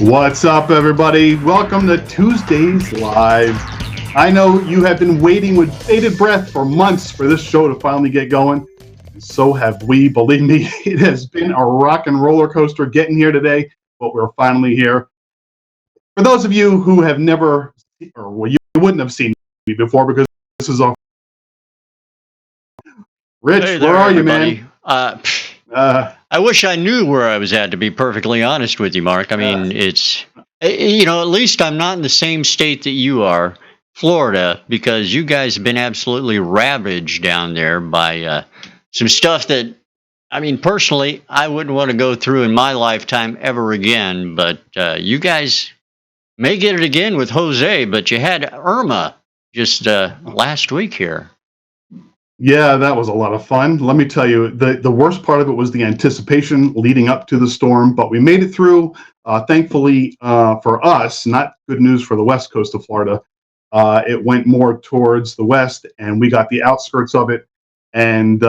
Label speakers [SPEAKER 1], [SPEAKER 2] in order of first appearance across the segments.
[SPEAKER 1] What's up, everybody? Welcome to Tuesdays Live. I know you have been waiting with bated breath for months for this show to finally get going. And so have we. Believe me, it has been a rock and roller coaster getting here today, but we're finally here. For those of you who have never, or well, you wouldn't have seen me before because this is a... Rich,
[SPEAKER 2] hey there,
[SPEAKER 1] where are
[SPEAKER 2] everybody.
[SPEAKER 1] you, man?
[SPEAKER 2] I wish I knew where I was at, to be perfectly honest with you, Mark. I mean, it's, at least I'm not in the same state that you are, Florida, because you guys have been absolutely ravaged down there by some stuff that, I mean, personally, I wouldn't want to go through in my lifetime ever again. But you guys may get it again with Jose, but you had Irma just last week here.
[SPEAKER 1] Yeah, that was a lot of fun. Let me tell you, the worst part of it was the anticipation leading up to the storm, but we made it through. Thankfully, for us, not good news for the west coast of Florida. It went more towards the west, and we got the outskirts of it. And,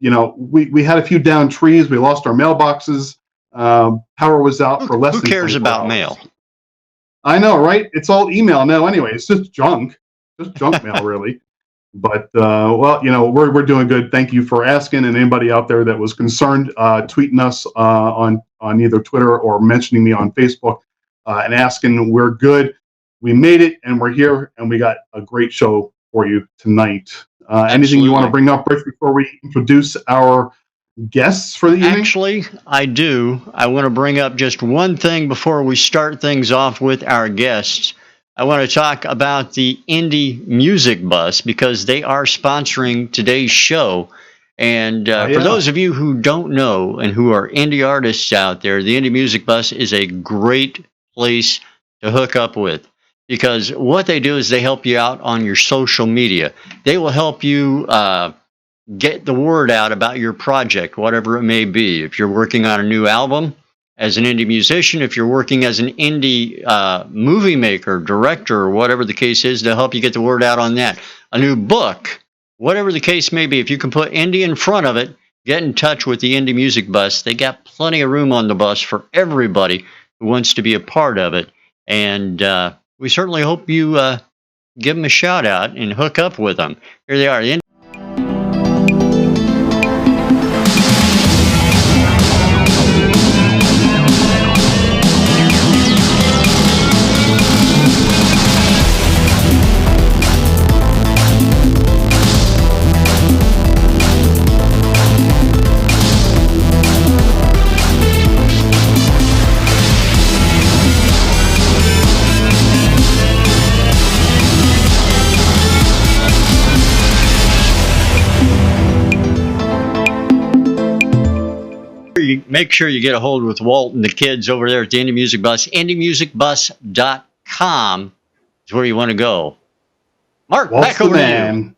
[SPEAKER 1] we had a few downed trees. We lost our mailboxes. Power was out for less than 24 hours.
[SPEAKER 2] Who cares about mail?
[SPEAKER 1] I know, right? It's all email now anyway. It's just junk mail, really. But we're doing good. Thank you for asking, and anybody out there that was concerned, tweeting us on either Twitter or mentioning me on Facebook and asking. We're good. We made it, and we're here, and we got a great show for you tonight. Anything you want to bring up, Rich, before we introduce our guests for the evening?
[SPEAKER 2] Actually, I do. I want to bring up just one thing before we start things off with our guests. I want to talk about the Indie Music Bus because they are sponsoring today's show. And for those of you who don't know and who are indie artists out there, the Indie Music Bus is a great place to hook up with because what they do is they help you out on your social media. They will help you get the word out about your project, whatever it may be. If you're working on a new album, as an indie musician, if you're working as an indie movie maker, director, or whatever the case is, to help you get the word out on that. A new book, whatever the case may be, if you can put indie in front of it, get in touch with the Indie Music Bus. They got plenty of room on the bus for everybody who wants to be a part of it. And we certainly hope you give them a shout out and hook up with them. Here they are. Make sure you get a hold with Walt and the kids over there at the Indie Music Bus. IndieMusicBus.com is where you want to go. Mark,
[SPEAKER 1] Walt's
[SPEAKER 2] back over to you.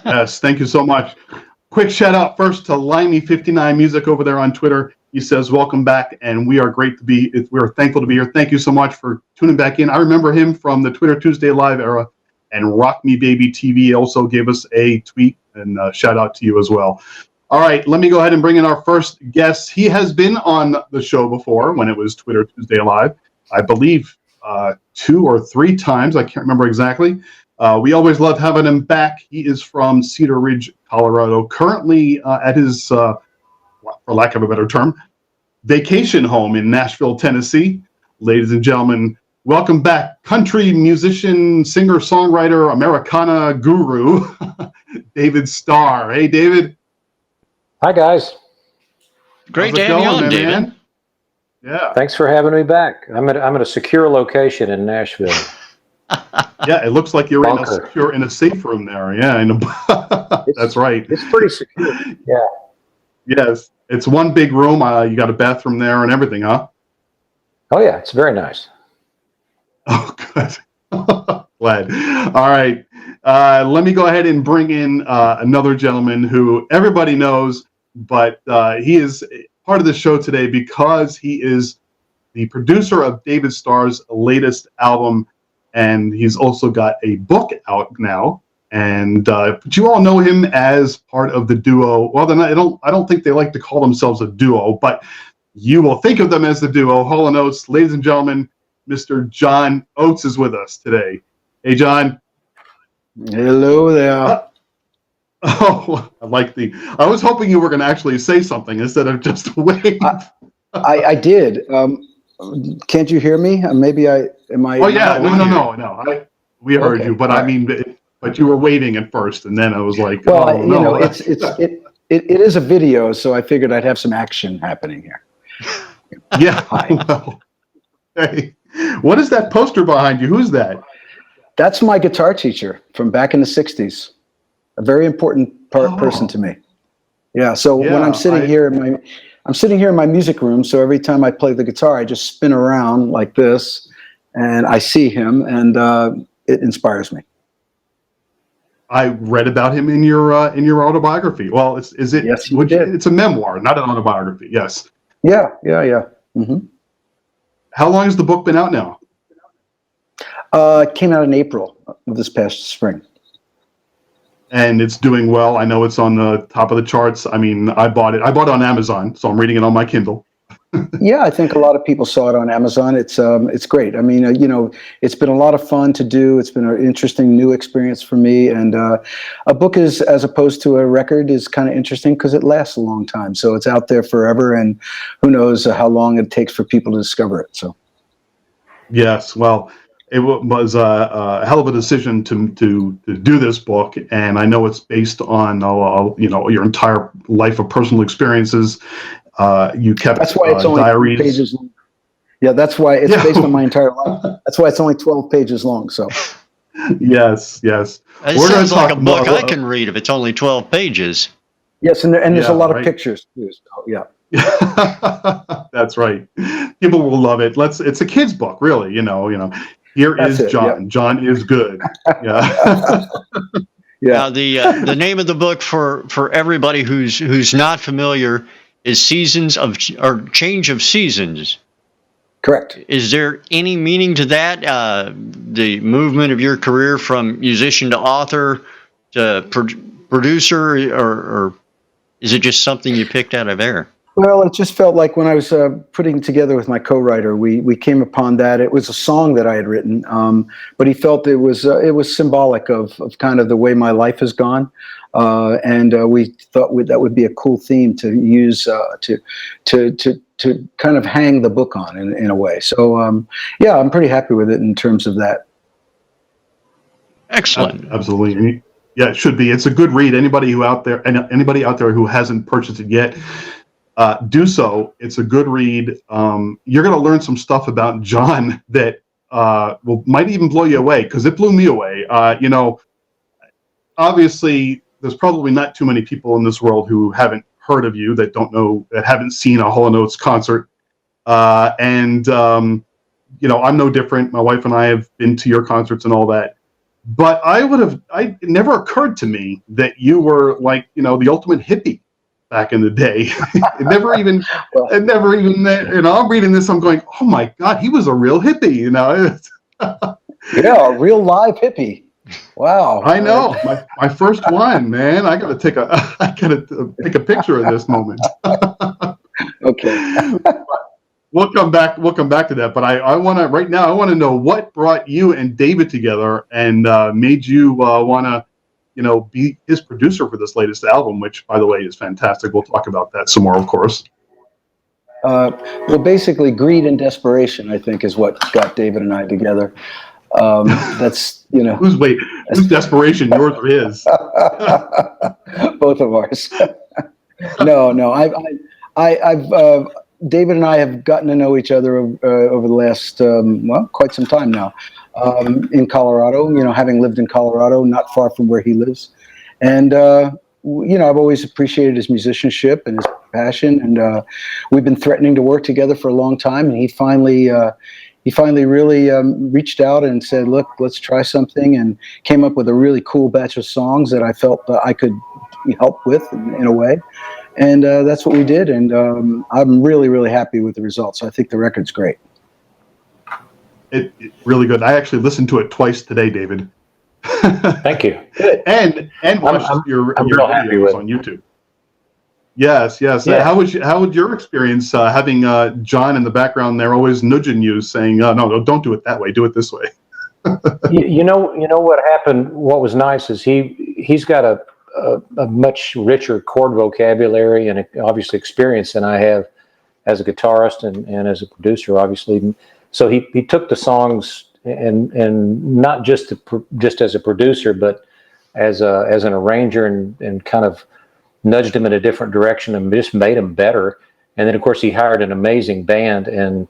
[SPEAKER 1] Yes, thank you so much. Quick shout out first to Limey59 Music over there on Twitter. He says, welcome back, and we are thankful to be here. Thank you so much for tuning back in. I remember him from the Twitter Tuesday Live era, and Rock Me Baby TV also gave us a tweet, and shout out to you as well. All right, let me go ahead and bring in our first guest. He has been on the show before when it was Twitter Tuesday Live, I believe 2 or 3 times. I can't remember exactly. We always love having him back. He is from Cedar Ridge, Colorado, currently at his, for lack of a better term, vacation home in Nashville, Tennessee. Ladies and gentlemen, welcome back, country musician, singer, songwriter, Americana guru, David Starr. Hey, David.
[SPEAKER 3] Hi, guys.
[SPEAKER 2] Great to have you on, David. Man?
[SPEAKER 1] Yeah.
[SPEAKER 3] Thanks for having me back. I'm at a secure location in Nashville.
[SPEAKER 1] Yeah, it looks like you're in a safe room there. Yeah, that's right.
[SPEAKER 3] It's pretty secure. Yeah.
[SPEAKER 1] Yes, it's one big room. You got a bathroom there and everything, huh?
[SPEAKER 3] Oh yeah, it's very nice.
[SPEAKER 1] Oh, good. Glad. All right. Let me go ahead and bring in another gentleman who everybody knows, but he is part of the show today because he is the producer of David Starr's latest album, and he's also got a book out now. And but you all know him as part of the duo. Well, I don't think they like to call themselves a duo, but you will think of them as the duo, Hall & Oates. Ladies and gentlemen, Mr. John Oates is with us today. Hey, John.
[SPEAKER 4] Hello there.
[SPEAKER 1] Oh, I was hoping you were going to actually say something instead of just wait.
[SPEAKER 4] I did. Can't you hear me? Maybe am I?
[SPEAKER 1] Oh yeah, no. We heard
[SPEAKER 4] Okay,
[SPEAKER 1] you, but
[SPEAKER 4] all
[SPEAKER 1] I
[SPEAKER 4] right.
[SPEAKER 1] mean, but you were waiting at first, and then I was like,
[SPEAKER 4] Well,
[SPEAKER 1] oh no.
[SPEAKER 4] it is a video, so I figured I'd have some action happening here.
[SPEAKER 1] Yeah.
[SPEAKER 4] Hi.
[SPEAKER 1] Well, hey, what is that poster behind you? Who's that?
[SPEAKER 4] That's my guitar teacher from back in the '60s. A very important person to me. Yeah. So when I'm sitting here in my music room. So every time I play the guitar, I just spin around like this, and I see him, and it inspires me.
[SPEAKER 1] I read about him in your autobiography. Well, is it?
[SPEAKER 4] Yes, you did.
[SPEAKER 1] It's a memoir, not an autobiography. Yes.
[SPEAKER 4] Yeah. Mm-hmm.
[SPEAKER 1] How long has the book been out now?
[SPEAKER 4] It came out in April of this past spring.
[SPEAKER 1] And it's doing well. I know it's on the top of the charts. I mean, I bought it on Amazon, so I'm reading it on my Kindle.
[SPEAKER 4] Yeah, I think a lot of people saw it on Amazon. It's great. I mean, it's been a lot of fun to do. It's been an interesting new experience for me. And a book is, as opposed to a record, is kind of interesting because it lasts a long time. So it's out there forever, and who knows how long it takes for people to discover it. So.
[SPEAKER 1] Yes, well, it was a hell of a decision to do this book, and I know it's based on your entire life of personal experiences. You kept
[SPEAKER 4] that's why it's only
[SPEAKER 1] diaries.
[SPEAKER 4] Pages long. Yeah, that's why it's based on my entire life. That's why it's only 12 pages long. So.
[SPEAKER 1] Yes.
[SPEAKER 2] It sounds like a book I can read if it's only 12 pages.
[SPEAKER 4] Yes, and there's a lot of pictures too. So, yeah.
[SPEAKER 1] That's right. People will love it. It's a kid's book, really. Here
[SPEAKER 4] That's
[SPEAKER 1] is John.
[SPEAKER 4] Yep.
[SPEAKER 1] John is good. Yeah.
[SPEAKER 2] Now the name of the book for everybody who's not familiar is Change of Seasons.
[SPEAKER 4] Correct.
[SPEAKER 2] Is there any meaning to that? The movement of your career from musician to author to producer, or is it just something you picked out of air?
[SPEAKER 4] Well, it just felt like when I was putting together with my co-writer, we came upon that. It was a song that I had written, but he felt it was symbolic of kind of the way my life has gone, and we thought that would be a cool theme to use to kind of hang the book on in a way. So yeah, I'm pretty happy with it in terms of that.
[SPEAKER 2] Excellent.
[SPEAKER 1] Absolutely. Yeah, it should be. It's a good read. Anybody out there who hasn't purchased it yet, do so. It's a good read. You're going to learn some stuff about John that might even blow you away, because it blew me away. Obviously, there's probably not too many people in this world who haven't heard of you, that haven't seen a Hall & Oates concert. And I'm no different. My wife and I have been to your concerts and all that. But it never occurred to me that you were like, the ultimate hippie back in the day. I'm reading this, I'm going, oh my God, he was a real hippie,
[SPEAKER 4] Yeah, a real live hippie. Wow.
[SPEAKER 1] I know. My first one, man. I gotta take a picture of this moment.
[SPEAKER 4] Okay.
[SPEAKER 1] We'll come back to that. But I want to know what brought you and David together and made you want to be his producer for this latest album, which, by the way, is fantastic. We'll talk about that some more, of course.
[SPEAKER 4] Well, basically, greed and desperation, I think, is what got David and I together. That's
[SPEAKER 1] Whose desperation, yours or his?
[SPEAKER 4] Both of ours. No. I've David and I have gotten to know each other over the last quite some time now. In Colorado, having lived in Colorado, not far from where he lives, and I've always appreciated his musicianship and his passion, and we've been threatening to work together for a long time, and he finally really reached out and said, "Look, let's try something," and came up with a really cool batch of songs that I felt I could help with in a way, and that's what we did, and I'm really, really happy with the results. I think the record's great.
[SPEAKER 1] It's really good. I actually listened to it twice today, David.
[SPEAKER 3] Thank you.
[SPEAKER 1] and watched your
[SPEAKER 3] real happy
[SPEAKER 1] videos
[SPEAKER 3] with
[SPEAKER 1] on YouTube. Yes, yes.
[SPEAKER 3] Yeah.
[SPEAKER 1] How would your experience having John in the background there, always nudging you, saying, "No, don't do it that way. Do it this way."
[SPEAKER 3] You know what happened. What was nice is he's got a much richer chord vocabulary and obviously experience than I have as a guitarist and as a producer, obviously. So he took the songs and not just as a producer, but as an arranger and kind of nudged him in a different direction and just made him better. And then, of course, he hired an amazing band. And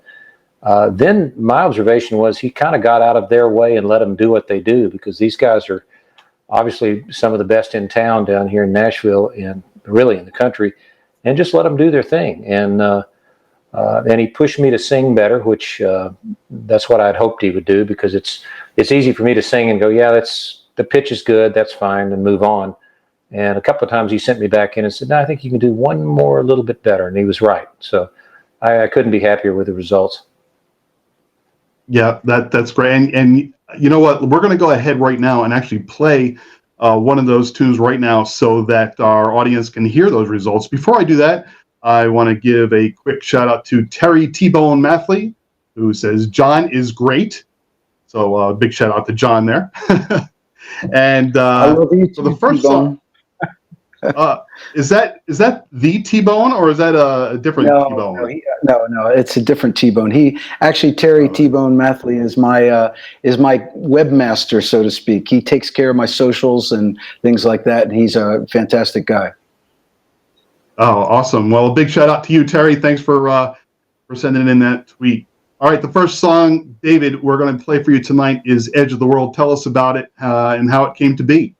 [SPEAKER 3] then my observation was he kind of got out of their way and let them do what they do, because these guys are obviously some of the best in town down here in Nashville and really in the country, and just let them do their thing. And he pushed me to sing better, which that's what I'd hoped he would do, because it's easy for me to sing and go, yeah, the pitch is good, that's fine, and move on. And a couple of times he sent me back in and said, no, I think you can do one more a little bit better. And he was right. So I couldn't be happier with the results.
[SPEAKER 1] Yeah, that's great. And you know what? We're going to go ahead right now and actually play one of those tunes right now so that our audience can hear those results. Before I do that, I want to give a quick shout out to Terry T-Bone Mathley, who says, John is great. So big shout out to John there. And
[SPEAKER 4] I love you
[SPEAKER 1] so the
[SPEAKER 4] too,
[SPEAKER 1] first
[SPEAKER 4] T-Bone.
[SPEAKER 1] song, is that the T-Bone, or is that a different T-Bone?
[SPEAKER 4] No, it's a different T-Bone. Terry T-Bone Mathley is my webmaster, so to speak. He takes care of my socials and things like that, and he's a fantastic guy.
[SPEAKER 1] Oh, awesome. Well, a big shout out to you, Terry. Thanks for sending in that tweet. All right, the first song, David, we're going to play for you tonight is Edge of the World. Tell us about it and how it came to be.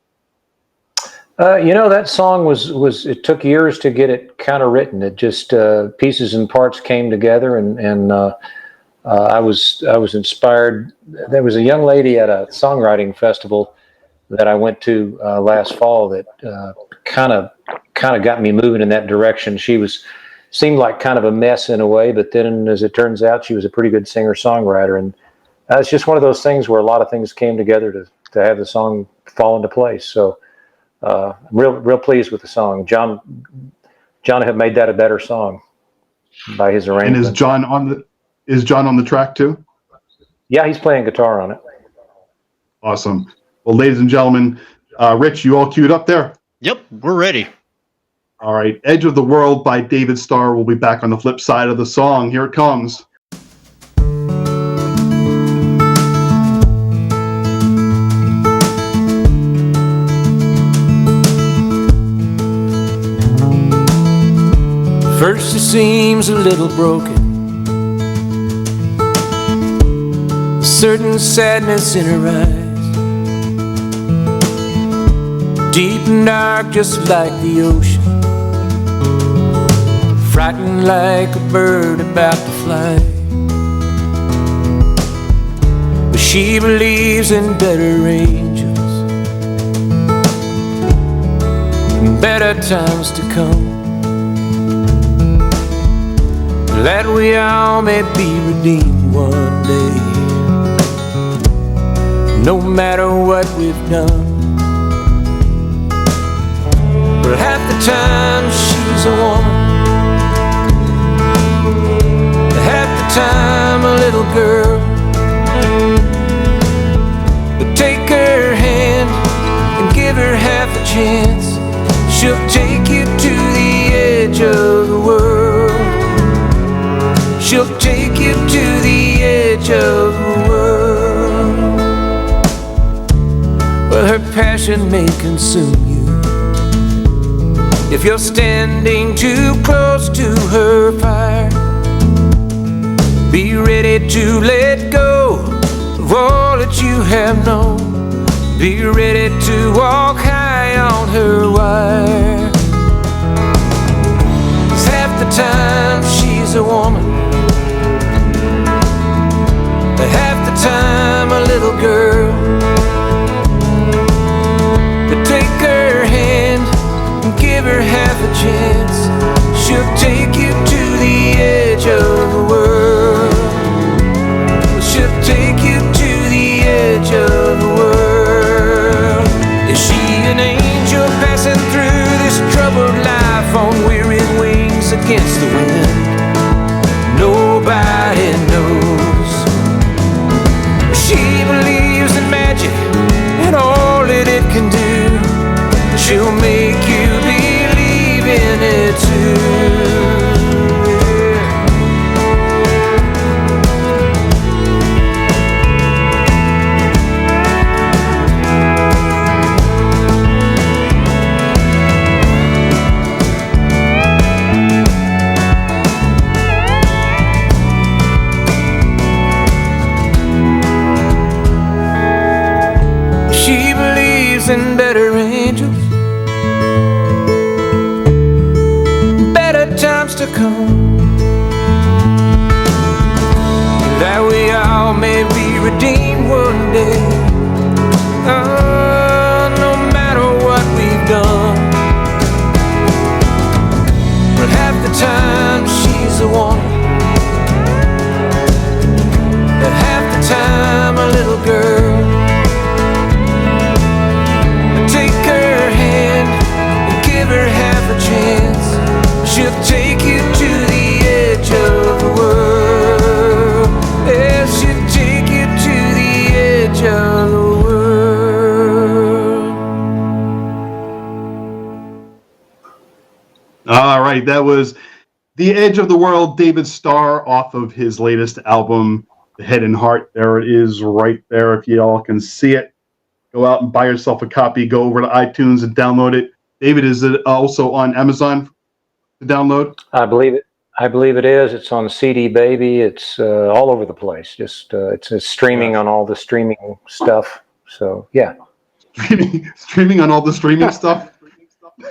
[SPEAKER 3] That song was it took years to get it kind of written. It just pieces and parts came together, and I was inspired. There was a young lady at a songwriting festival that I went to last fall that kind of got me moving in that direction. She seemed like kind of a mess in a way, but then as it turns out, she was a pretty good singer-songwriter. And it's just one of those things where a lot of things came together to have the song fall into place. So real pleased with the song. John have made that a better song by his arrangement.
[SPEAKER 1] And is John on the track too?
[SPEAKER 3] Yeah, he's playing guitar on it.
[SPEAKER 1] Awesome. Well, ladies and gentlemen, Rich, you all queued up there?
[SPEAKER 2] Yep, we're ready.
[SPEAKER 1] All right, Edge of the World by David Starr. We'll be back on the flip side of the song. Here it comes.
[SPEAKER 5] First, it seems a little broken, a certain sadness in her eyes, deep and dark, just like the ocean, frightened like a bird about to fly. But she believes in better angels and better times to come, that we all may be redeemed one day, no matter what we've done. But half the time she's a woman, half the time a little girl. But take her hand and give her half a chance, she'll take you to the edge of the world. She'll take you to the edge of the world. Well, her passion may consume you if you're standing too close to her fire. Be ready to let go of all that you have known. Be ready to walk high on her wire. 'Cause half the time she's a woman, half the time a little girl. But take her hand and give her half a chance, she'll take you to the edge of the world. She'll take you to the edge of the world. Is she an angel passing through this troubled life on weary against the wind. Nobody knows. She believes in magic and all that it can do. She'll make you believe in it too. She believes in better angels, better times to come, that we all may be redeemed one day. No matter what we've done, but half the time she's a woman, and half the time a little girl. Take her hand and give her half a chance. She'll take you to the edge of the world. Yeah, she'll take you to the edge of the world.
[SPEAKER 1] All right, that was The Edge of the World, David Starr, off of his latest album, The Head and Heart. There it is right there if you all can see it. Go out and buy yourself a copy. Go over to iTunes and download it. David, is it also on Amazon to download?
[SPEAKER 3] I believe it. I believe it is. It's on CD Baby. It's all over the place. Just it's streaming on all the streaming stuff. So yeah.
[SPEAKER 1] Streaming on all the streaming stuff?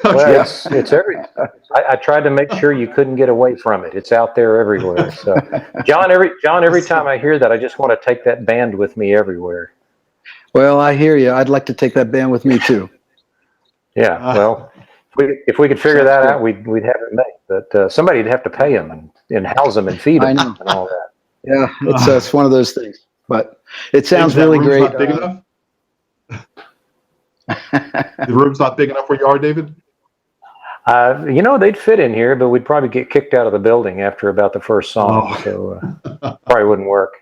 [SPEAKER 3] Well, it's every. I tried to make sure you couldn't get away from it. It's out there everywhere. So, John, every time I hear that, I just want to take that band with me everywhere.
[SPEAKER 4] Well, I hear you. I'd like to take that band with me too.
[SPEAKER 3] Yeah. Well, if we could figure that out, we'd have it made. But somebody'd have to pay them and house them and feed them and all that.
[SPEAKER 4] Yeah, it's one of those things. But it sounds
[SPEAKER 1] That
[SPEAKER 4] really
[SPEAKER 1] room's
[SPEAKER 4] great.
[SPEAKER 1] Not big enough? The room's not big enough where you are, David?
[SPEAKER 3] They'd fit in here, but we'd probably get kicked out of the building after about the first song. So probably wouldn't work.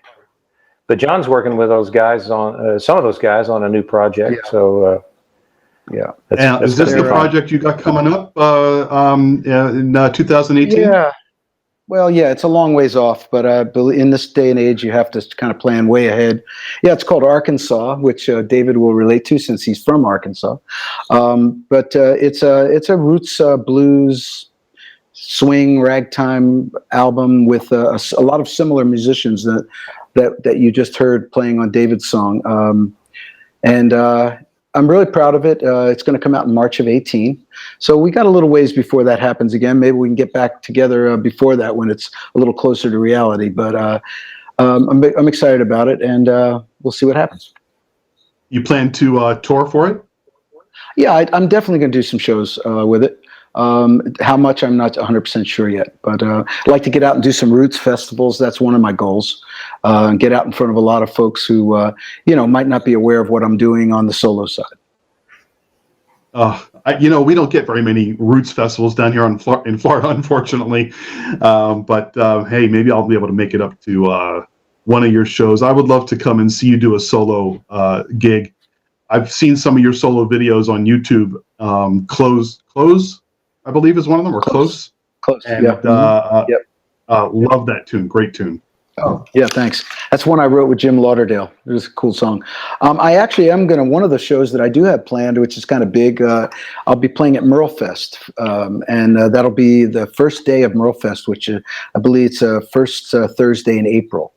[SPEAKER 3] But John's working with those guys on some of those guys on a new project.
[SPEAKER 4] Yeah.
[SPEAKER 3] So, that's
[SPEAKER 1] is this the project you got coming up in 2018?
[SPEAKER 4] Yeah. Well, yeah, it's a long ways off, but in this day and age, you have to kind of plan way ahead. Yeah, it's called Arkansas, which David will relate to since he's from Arkansas. But it's a roots blues, swing, ragtime album with a lot of similar musicians that you just heard playing on David's song. And I'm really proud of it. It's going to come out in March of 18. So we got a little ways before that happens again. Maybe we can get back together before that when it's a little closer to reality. But I'm excited about it, and we'll see what happens.
[SPEAKER 1] You plan to tour for it?
[SPEAKER 4] Yeah, I'm definitely going to do some shows with it. How much, I'm not 100% sure yet, but I'd like to get out and do some roots festivals. That's one of my goals. And get out in front of a lot of folks who, might not be aware of what I'm doing on the solo side.
[SPEAKER 1] We don't get very many roots festivals down here in Florida, unfortunately. But hey, maybe I'll be able to make it up to one of your shows. I would love to come and see you do a solo gig. I've seen some of your solo videos on YouTube. Close, I believe is one of them, or Close.
[SPEAKER 4] Close,
[SPEAKER 1] and,
[SPEAKER 4] yeah. Yep.
[SPEAKER 1] Love that tune. Great tune.
[SPEAKER 4] Oh, yeah, thanks. That's one I wrote with Jim Lauderdale. It was a cool song. I actually am going to, one of the shows that I do have planned, which is kind of big, I'll be playing at Merlefest. And that'll be the first day of Merlefest, which I believe it's first Thursday in April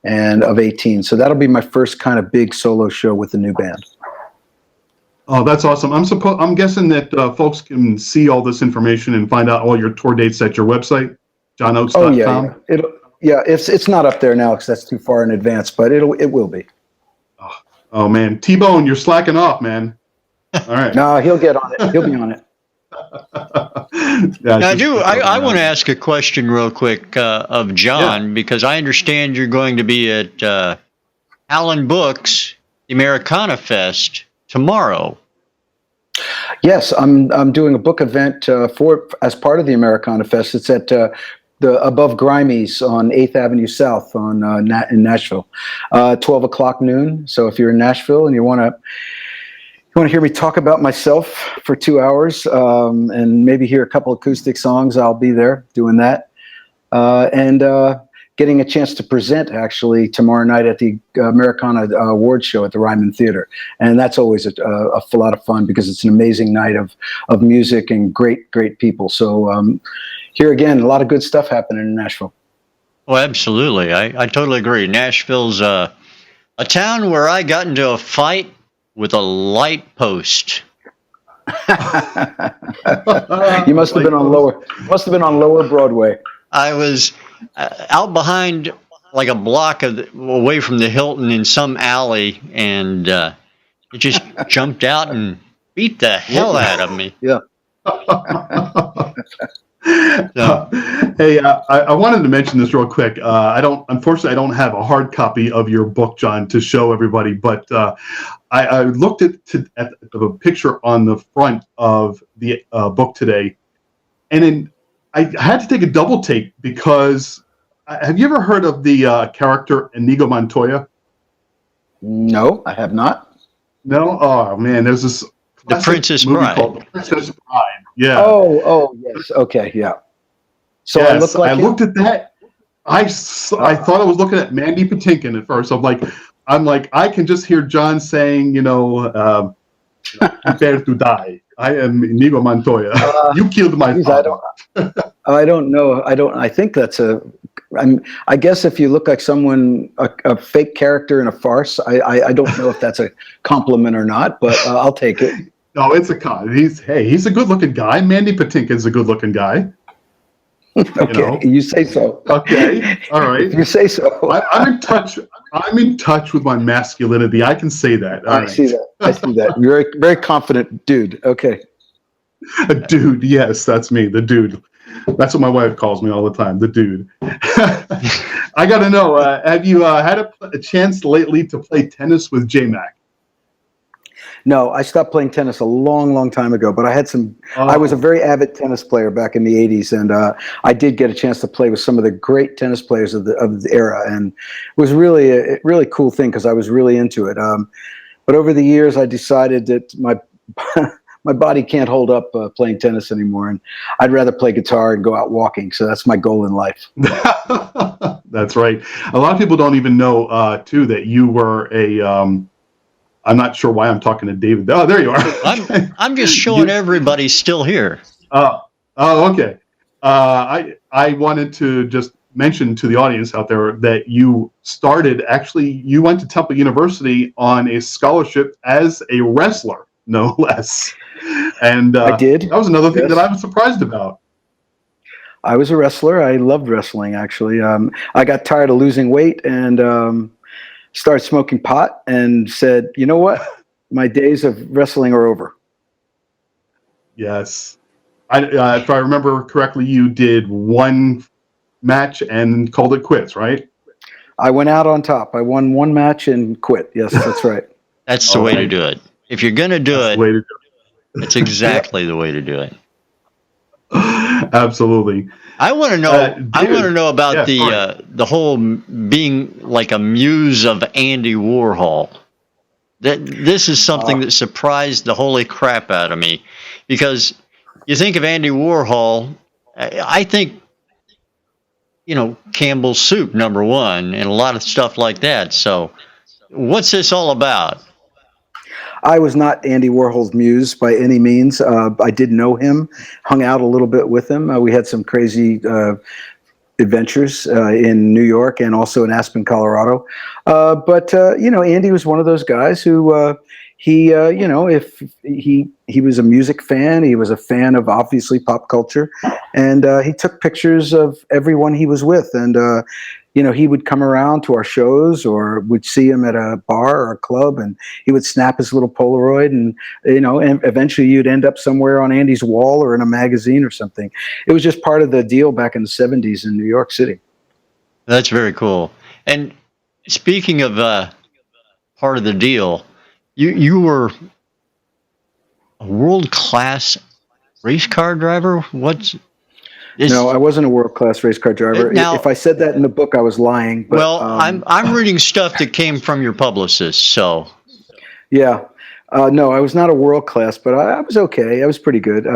[SPEAKER 4] and of 18. So that'll be my first kind of big solo show with the new band.
[SPEAKER 1] Oh, that's awesome. I'm guessing that folks can see all this information and find out all your tour dates at your website, johnoates.com.
[SPEAKER 4] Oh, yeah. Yeah, it's not up there now because that's too far in advance, but it will be.
[SPEAKER 1] Oh man, T-Bone, you're slacking off, man. All right.
[SPEAKER 4] No, he'll get on it. He'll be on it.
[SPEAKER 2] I want to ask a question real quick of John, because I understand you're going to be at Allen Books, the Americana Fest tomorrow.
[SPEAKER 4] Yes, I'm doing a book event for as part of the Americana Fest. It's at the Above Grimey's on 8th Avenue South in Nashville, 12 o'clock noon. So if you're in Nashville and you want to hear me talk about myself for 2 hours and maybe hear a couple acoustic songs, I'll be there doing that. And getting a chance to present actually tomorrow night at the Americana Awards show at the Ryman Theater. And that's always a lot of fun because it's an amazing night of music and great people. So here again, a lot of good stuff happening in Nashville.
[SPEAKER 2] Oh, absolutely. I totally agree. Nashville's a town where I got into a fight with a light post.
[SPEAKER 4] You must have been on lower Broadway.
[SPEAKER 2] I was out behind like a block away from the Hilton in some alley, and it just jumped out and beat the hell out of me.
[SPEAKER 4] Yeah.
[SPEAKER 2] So,
[SPEAKER 1] Hey, I wanted to mention this real quick. Unfortunately, I don't have a hard copy of your book, John, to show everybody. But I looked at the picture on the front of the book today, and then I had to take a double take because have you ever heard of the character Inigo Montoya?
[SPEAKER 4] No, I have not.
[SPEAKER 1] No? Oh man, there's this
[SPEAKER 2] The Princess
[SPEAKER 1] movie
[SPEAKER 2] Bride.
[SPEAKER 1] called The Princess Bride. Yeah.
[SPEAKER 4] Oh, yes. Okay, yeah. So
[SPEAKER 1] yes,
[SPEAKER 4] I looked
[SPEAKER 1] at that. I thought I was looking at Mandy Patinkin at first. I'm like, I can just hear John saying, prepare to die. I am Inigo Montoya. You killed my father.
[SPEAKER 4] I don't know. I think that's I guess if you look like someone, a fake character in a farce, I don't know if that's a compliment or not, but I'll take it.
[SPEAKER 1] No, it's a con. He's a good-looking guy. Mandy Patinkin's a good-looking guy.
[SPEAKER 4] Okay, you say so.
[SPEAKER 1] Okay, all right.
[SPEAKER 4] If you say so.
[SPEAKER 1] I'm in touch. I'm in touch with my masculinity. I can say that.
[SPEAKER 4] I see that. You're a very confident dude. Okay.
[SPEAKER 1] A dude. Yes, that's me. The dude. That's what my wife calls me all the time. The dude. I got to know. Have you had a chance lately to play tennis with J-Mac?
[SPEAKER 4] No, I stopped playing tennis a long time ago, but I had some. I was a very avid tennis player back in the '80s, and I did get a chance to play with some of the great tennis players of the era, and it was really a really cool thing because I was really into it. But over the years, I decided that my body can't hold up playing tennis anymore, and I'd rather play guitar and go out walking. So that's my goal in life.
[SPEAKER 1] That's right. A lot of people don't even know too that you were a. I'm not sure why I'm talking to David. Oh, there you are.
[SPEAKER 2] I'm just showing everybody's still here.
[SPEAKER 1] Okay. I wanted to just mention to the audience out there that you went to Temple University on a scholarship as a wrestler, no less. And
[SPEAKER 4] I did.
[SPEAKER 1] That was another thing
[SPEAKER 4] Yes.
[SPEAKER 1] that I was surprised about.
[SPEAKER 4] I was a wrestler. I loved wrestling, actually. I got tired of losing weight and started smoking pot and said, you know what? My days of wrestling are over.
[SPEAKER 1] Yes. If I remember correctly, you did one match and called it quits, right?
[SPEAKER 4] I went out on top. I won one match and quit. Yes, that's right.
[SPEAKER 2] That's the way to do it. If you're going to do
[SPEAKER 1] That's
[SPEAKER 2] it,
[SPEAKER 1] the way to do
[SPEAKER 2] it's exactly the way to do it.
[SPEAKER 1] it. Absolutely.
[SPEAKER 2] I want to know. I want to know about
[SPEAKER 1] sorry.
[SPEAKER 2] the whole being like a muse of Andy Warhol. This is something that surprised the holy crap out of me, because you think of Andy Warhol, I think Campbell's Soup #1 and a lot of stuff like that. So, what's this all about?
[SPEAKER 4] I was not Andy Warhol's muse by any means. I did know him, hung out a little bit with him. We had some crazy adventures in New York and also in Aspen, Colorado. But Andy was one of those guys who if he was a music fan, he was a fan of obviously pop culture, and he took pictures of everyone he was with, and he would come around to our shows, or we'd see him at a bar or a club, and he would snap his little Polaroid, and and eventually you'd end up somewhere on Andy's wall or in a magazine or something. It was just part of the deal back in the '70s in New York City.
[SPEAKER 2] That's very cool. And speaking of part of the deal, you were A world-class race car driver?
[SPEAKER 4] No, I wasn't a world-class race car driver.
[SPEAKER 2] Now,
[SPEAKER 4] If I said that in the book, I was lying. But,
[SPEAKER 2] well, I'm reading stuff that came from your publicist, so.
[SPEAKER 4] Yeah. No, I was not a world class, but I was okay. I was pretty good.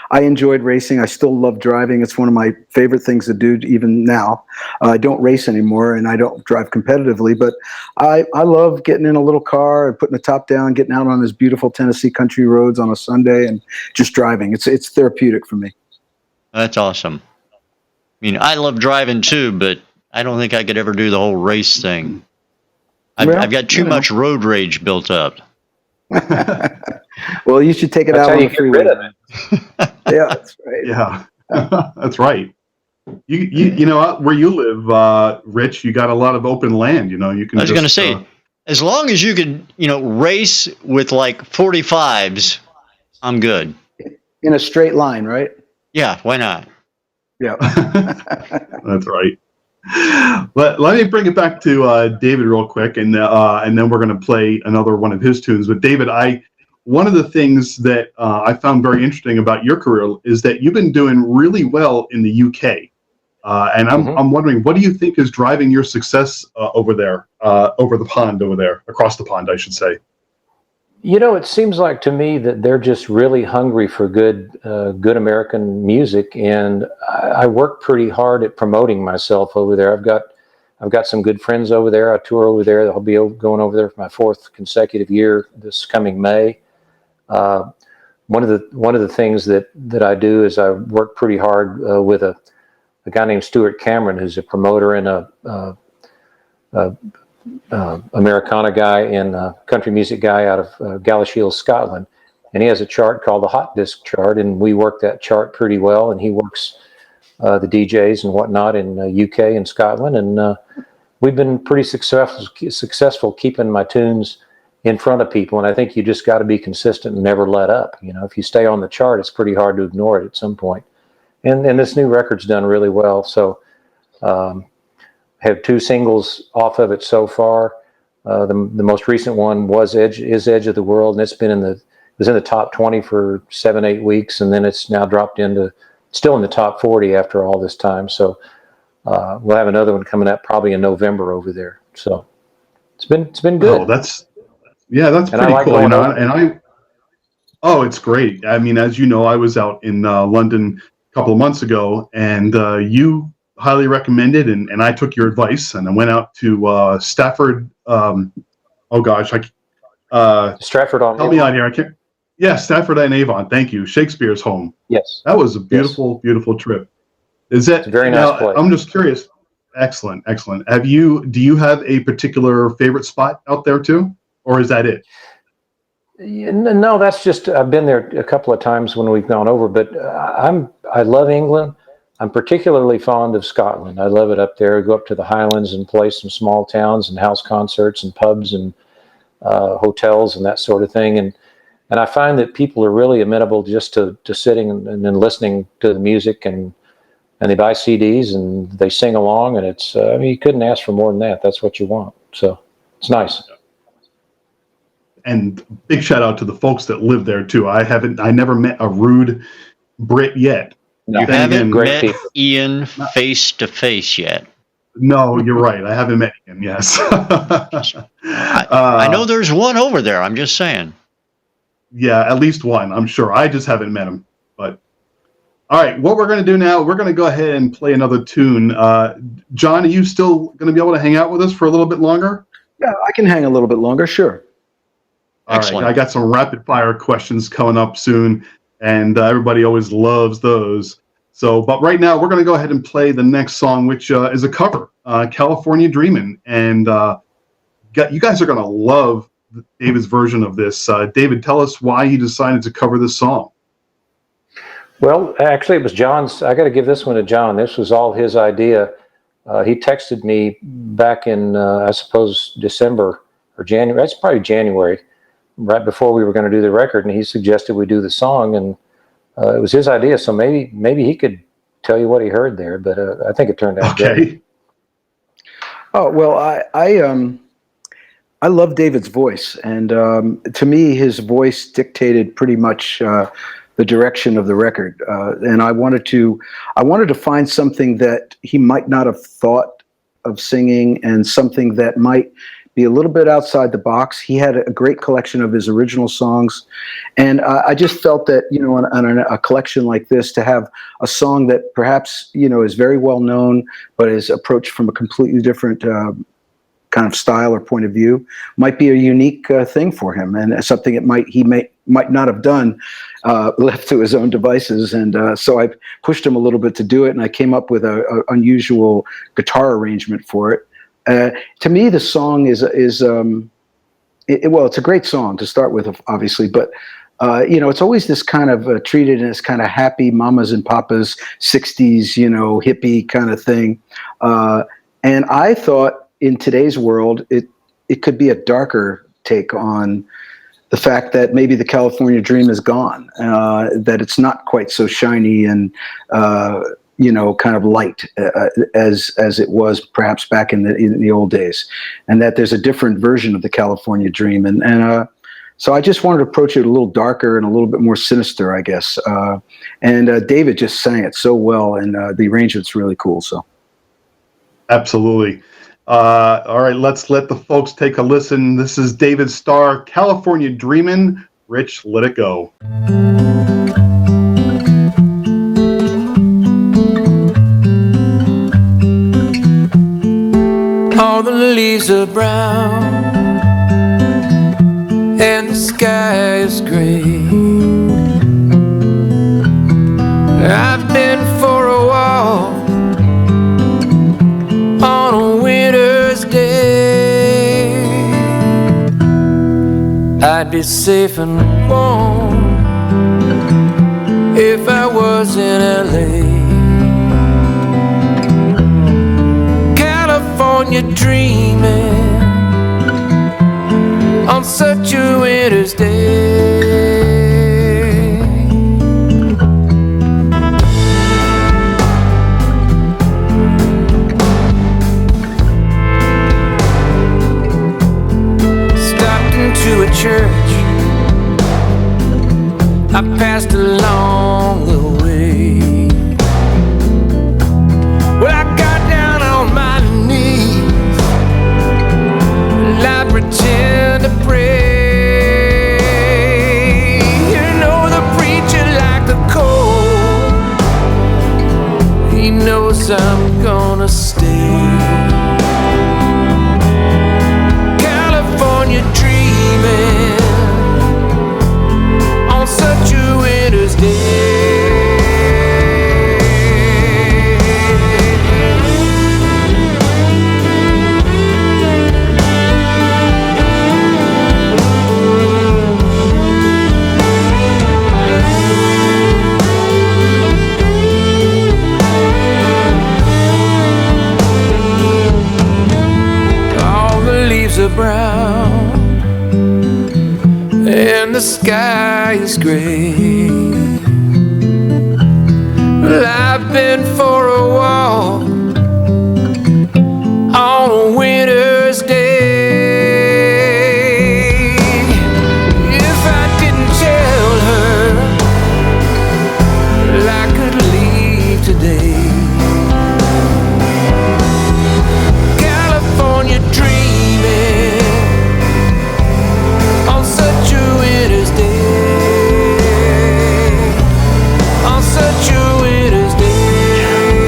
[SPEAKER 4] I enjoyed racing. I still love driving. It's one of my favorite things to do even now. I don't race anymore and I don't drive competitively, but I love getting in a little car and putting the top down, getting out on those beautiful Tennessee country roads on a Sunday and just driving. It's therapeutic for me.
[SPEAKER 2] That's awesome. I mean, I love driving too, but I don't think I could ever do the whole race thing. I've got too much road rage built up.
[SPEAKER 4] Well, you should take it
[SPEAKER 3] That's
[SPEAKER 4] out
[SPEAKER 3] how
[SPEAKER 4] on
[SPEAKER 3] you
[SPEAKER 4] the
[SPEAKER 3] get
[SPEAKER 4] freeway.
[SPEAKER 3] rid of it.
[SPEAKER 4] Yeah, that's right.
[SPEAKER 1] Yeah, that's right. You know what, where you live, Rich, you got a lot of open land. You know, you can.
[SPEAKER 2] I was going to say, as long as you can, race with like 45s, I'm good.
[SPEAKER 4] In a straight line, right?
[SPEAKER 2] Yeah, why not?
[SPEAKER 4] Yeah.
[SPEAKER 1] That's right. Let me bring it back to David real quick, and then we're going to play another one of his tunes. But David, one of the things that I found very interesting about your career is that you've been doing really well in the UK, and I'm wondering, what do you think is driving your success over there, over the pond over there, across the pond, I should say?
[SPEAKER 3] It seems like to me that they're just really hungry for good American music, and I work pretty hard at promoting myself over there. I've got some good friends over there. I tour over there. I'll be going over there for my 4th consecutive year this coming May. One of the things that I do is I work pretty hard with a guy named Stuart Cameron, who's a promoter and a Americana guy and a country music guy out of Galashiels, Scotland, and he has a chart called the Hot Disc Chart, and we work that chart pretty well. And he works the DJs and whatnot in UK and Scotland, and we've been pretty successful keeping my tunes in front of people. And I think you just got to be consistent and never let up. If you stay on the chart, it's pretty hard to ignore it at some point. And this new record's done really well. So. Have 2 singles off of it so far. The most recent one was Edge of the World, and it was in the top 20 for 7-8 weeks, and then it's now dropped still in the top 40 after all this time. So we'll have another one coming up probably in November over there. So it's been good.
[SPEAKER 1] Oh, that's pretty cool. It's great. I mean, as you know, I was out in London a couple of months ago, and you highly recommended, and I took your advice, and I went out to Stafford.
[SPEAKER 3] Stratford on
[SPEAKER 1] help me out here. I can't. Yeah, Stafford on Avon. Thank you. Shakespeare's home.
[SPEAKER 3] Yes,
[SPEAKER 1] that was a beautiful, beautiful trip. It's a
[SPEAKER 3] very nice place.
[SPEAKER 1] I'm just curious. Excellent. Do you have a particular favorite spot out there too, or is that it?
[SPEAKER 3] No, that's just I've been there a couple of times when we've gone over, but I love England. I'm particularly fond of Scotland. I love it up there. I go up to the Highlands and play some small towns and house concerts and pubs and hotels and that sort of thing. And I find that people are really amenable just to sitting and listening to the music, and they buy CDs and they sing along. And it's you couldn't ask for more than that. That's what you want. So it's nice.
[SPEAKER 1] And big shout out to the folks that live there too. I never met a rude Brit yet.
[SPEAKER 2] No, you haven't met Ian face to face yet.
[SPEAKER 1] No, you're right. I haven't met him. Yes.
[SPEAKER 2] I know there's one over there. I'm just saying.
[SPEAKER 1] Yeah, at least one. I'm sure. I just haven't met him. But all right, what we're going to do now, we're going to go ahead and play another tune. John, are you still going to be able to hang out with us for a little bit longer?
[SPEAKER 4] Yeah, I can hang a little bit longer. Sure.
[SPEAKER 1] Excellent. All right, I got some rapid fire questions coming up soon. And everybody always loves those. So, but right now we're going to go ahead and play the next song, which is a cover, "California Dreamin'," and you guys are going to love David's version of this. David, tell us why you decided to cover this song.
[SPEAKER 3] Well, actually, it was John's. I got to give this one to John. This was all his idea. He texted me back in, I suppose, December or January. That's probably January. Right before we were going to do the record, and he suggested we do the song, and it was his idea. So maybe he could tell you what he heard there, but I think it turned out good.
[SPEAKER 4] Oh well, I I love David's voice, and to me, his voice dictated pretty much the direction of the record. And I wanted to find something that he might not have thought of singing, and something that might be a little bit outside the box. He had a great collection of his original songs, and I just felt that, you know, on a collection like this, to have a song that perhaps, you know, is very well known, but is approached from a completely different kind of style or point of view, might be a unique thing for him, and something he might not have done left to his own devices. And so I pushed him a little bit to do it, and I came up with a unusual guitar arrangement for it. To me, the song is well, it's a great song to start with, obviously, but you know, it's always this kind of treated in this kind of happy mamas and papas 60s, you know, hippie kind of thing. And I thought, in today's world, it could be a darker take on the fact that maybe the California dream is gone, that it's not quite so shiny and you know, kind of light as it was perhaps back in the old days, and that there's a different version of the California dream. And so I just wanted to approach it a little darker and a little bit more sinister, I guess. And David just sang it so well, and the arrangement's really cool. So
[SPEAKER 1] Absolutely. All right, let's let the folks take a listen. This is David Starr, California Dreamin'. Rich, let it go.
[SPEAKER 5] All the leaves are brown and the sky is gray. I've been for a walk on a winter's day. I'd be safe and warm if I was in LA. California dreaming on such a winter's day. To a church I passed along the way. Well, I got down on my knees and I pretend to pray. You know, the preacher like the cold, he knows I'm gonna stay. California dreaming on such a winter's day. All the leaves are brown and the sky is gray. Well, I've been for a walk on a winter's day. If I didn't tell her I could leave today. California dreaming on such a winter's day, on such a winter's day.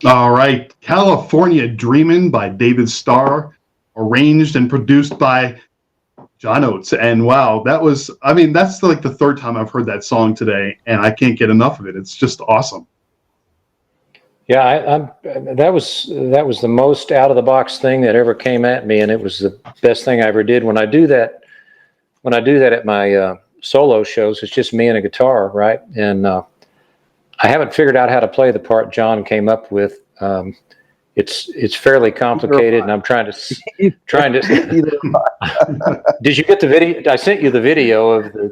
[SPEAKER 1] All right, California Dreamin' by David Starr, arranged and produced by John Oates. And wow, that's like the third time I've heard that song today, and I can't get enough of it. It's just awesome.
[SPEAKER 3] Yeah, that was the most out of the box thing that ever came at me, and it was the best thing I ever did. When I do that at my solo shows, it's just me and a guitar, right? And I haven't figured out how to play the part John came up with. It's fairly complicated, and I'm trying to. Did you get the video? I sent you the video of the.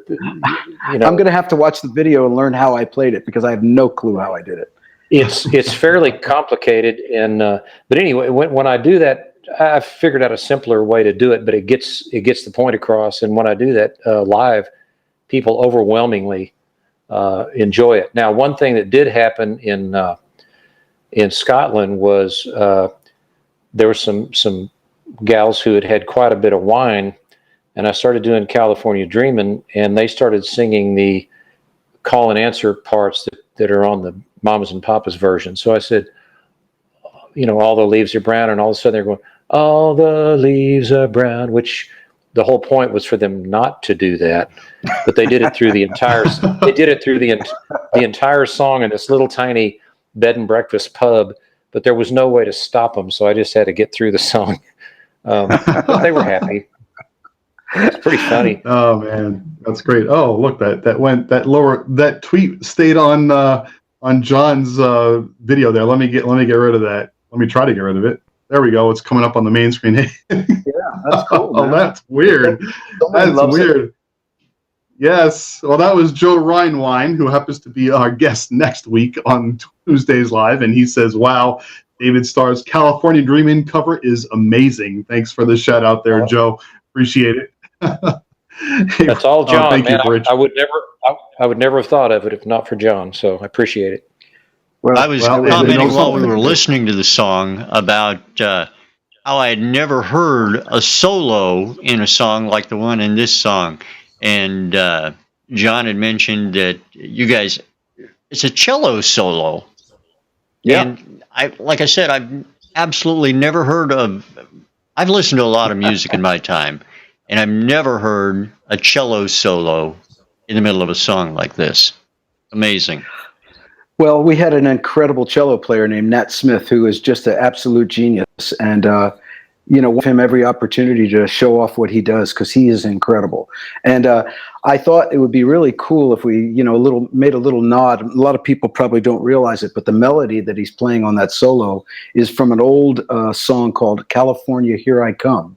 [SPEAKER 4] I'm going to have to watch the video and learn how I played it because I have no clue how I did it.
[SPEAKER 3] It's fairly complicated, and but anyway, when I do that, I figured out a simpler way to do it, but it gets the point across. And when I do that live, people overwhelmingly enjoy it. Now, one thing that did happen in Scotland was there were some gals who had quite a bit of wine, and I started doing California Dreamin', and they started singing the call and answer parts that are on the Mamas and Papas version. So I said, all the leaves are brown, and all of a sudden they're going, all the leaves are brown, which the whole point was for them not to do that, but they did it through the entire. They did it through the entire song in this little tiny bed and breakfast pub, but there was no way to stop them, so I just had to get through the song. But they were happy. It's pretty funny.
[SPEAKER 1] Oh man, that's great. Oh look, that tweet stayed on John's video there. Let me get rid of that. Let me try to get rid of it. There we go. It's coming up on the main screen.
[SPEAKER 4] Yeah, that's cool.
[SPEAKER 1] Oh, that's weird. That's weird. Yes. Well, that was Joe Rhinewine, who happens to be our guest next week on Tuesdays Live, and he says, "Wow, David Starr's California Dreamin' cover is amazing." Thanks for the shout out there, Joe. Appreciate it.
[SPEAKER 3] That's all, John.
[SPEAKER 1] Thank you, Rich.
[SPEAKER 3] I would never have thought of it if not for John. So I appreciate it.
[SPEAKER 2] Well, I was commenting while we were listening to the song about how I had never heard a solo in a song like the one in this song, and John had mentioned that you guys, it's a cello solo.
[SPEAKER 3] Yeah.
[SPEAKER 2] And like I said, I've absolutely never heard of. I've listened to a lot of music in my time, and I've never heard a cello solo in the middle of a song like this. Amazing.
[SPEAKER 4] Well, we had an incredible cello player named Nat Smith, who is just an absolute genius, and give him every opportunity to show off what he does because he is incredible. And I thought it would be really cool if we, made a little nod. A lot of people probably don't realize it, but the melody that he's playing on that solo is from an old song called "California, Here I Come,"